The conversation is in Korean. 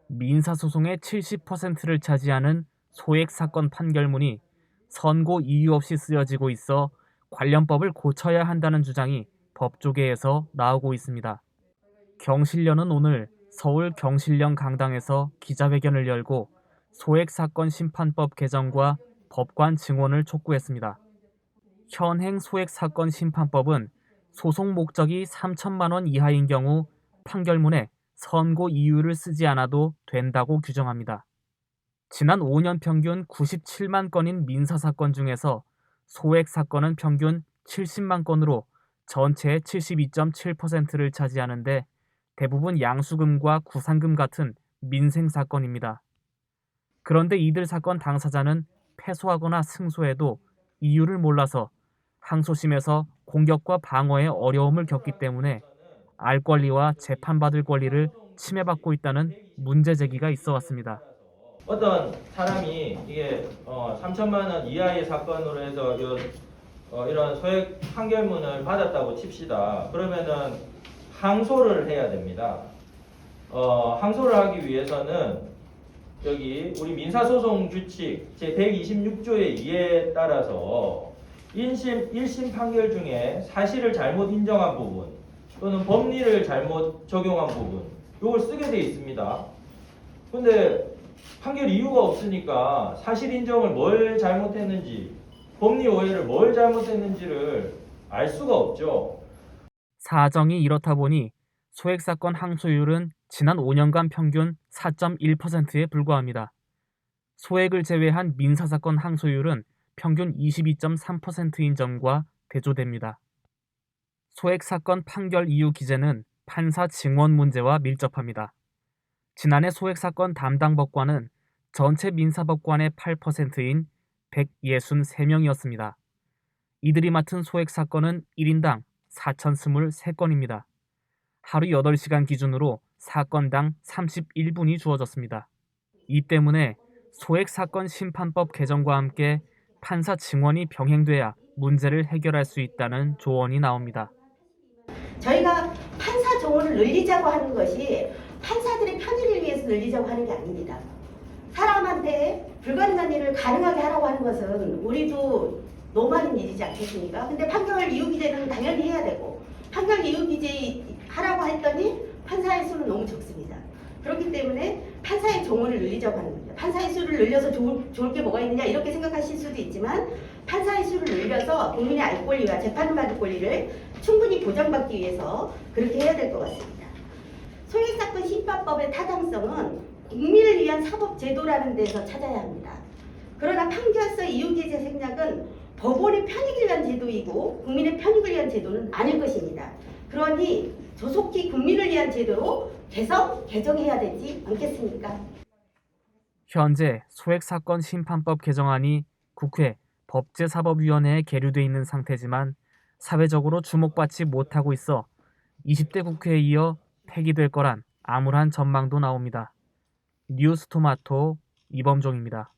민사소송의 70%를 차지하는 소액 사건 판결문이 선고 이유 없이 쓰여지고 있어 관련법을 고쳐야 한다는 주장이 법조계에서 나오고 있습니다. 경실련은 오늘 서울 경실련 강당에서 기자회견을 열고 소액 사건 심판법 개정과 법관 증원을 촉구했습니다. 현행 소액 사건 심판법은 소송 목적이 3천만 원 이하인 경우 판결문에 선고 이유를 쓰지 않아도 된다고 규정합니다. 지난 5년 평균 97만 건인 민사사건 중에서 소액 사건은 평균 70만 건으로 전체의 72.7%를 차지하는데 대부분 양수금과 구상금 같은 민생사건입니다. 그런데 이들 사건 당사자는 패소하거나 승소해도 이유를 몰라서 항소심에서 공격과 방어에 어려움을 겪기 때문에 알 권리와 재판받을 권리를 침해받고 있다는 문제 제기가 있어 왔습니다. 어떤 사람이 이게 3천만 원 이하의 사건으로 해서 이런 소액 판결문을 받았다고 칩시다. 그러면은 항소를 해야 됩니다. 항소를 하기 위해서는 여기 우리 민사소송 규칙 제126조의 2에 따라서 1심 판결 중에 사실을 잘못 인정한 부분 또는 법리를 잘못 적용한 부분 이걸 쓰게 돼 있습니다. 근데 판결 이유가 없으니까 사실 인정을 뭘 잘못했는지 법리 오해를 뭘 잘못했는지를 알 수가 없죠. 사정이 이렇다 보니 소액사건 항소율은 지난 5년간 평균 4.1%에 불과합니다. 소액을 제외한 민사사건 항소율은 평균 22.3%인 점과 대조됩니다. 소액사건 판결 이유 기재는 판사 증언 문제와 밀접합니다. 지난해 소액사건 담당 법관은 전체 민사법관의 8%인 163명이었습니다. 이들이 맡은 소액사건은 1인당 4,023건입니다. 하루 8시간 기준으로 사건당 31분이 주어졌습니다. 이 때문에 소액사건 심판법 개정과 함께 판사 증언이 병행돼야 문제를 해결할 수 있다는 조언이 나옵니다. 저희가 판사 정원을 늘리자고 하는 것이 판사들의 편의를 위해서 늘리자고 하는 게 아닙니다. 사람한테 불가능한 일을 가능하게 하라고 하는 것은 우리도 너무하는 일이지 않겠습니까? 근데 판결 이유 기재는 당연히 해야 되고 판결 이유 기재 하라고 했더니 판사의 수는 너무 적습니다. 그렇기 때문에 판사의 정원을 늘리자고 하는 겁니다. 판사의 수를 늘려서 좋을 게 뭐가 있느냐 이렇게 생각하실 수도 있지만 판사의 수를 늘려서 국민의 알 권리와 재판을 받을 권리를 충분히 보장받기 위해서 그렇게 해야 될 것 같습니다. 소액사건 심판법의 타당성은 국민을 위한 사법제도라는 데서 찾아야 합니다. 그러나 판결서 이유기재 생략은 법원의 편익을 위한 제도이고 국민의 편익을 위한 제도는 아닐 것입니다. 그러니 조속히 국민을 위한 제도로 개정해야 되지 않겠습니까? 현재 소액사건 심판법 개정안이 국회 법제사법위원회에 계류돼 있는 상태지만 사회적으로 주목받지 못하고 있어 20대 국회에 이어 폐기될 거란 암울한 전망도 나옵니다. 뉴스토마토 이범종입니다.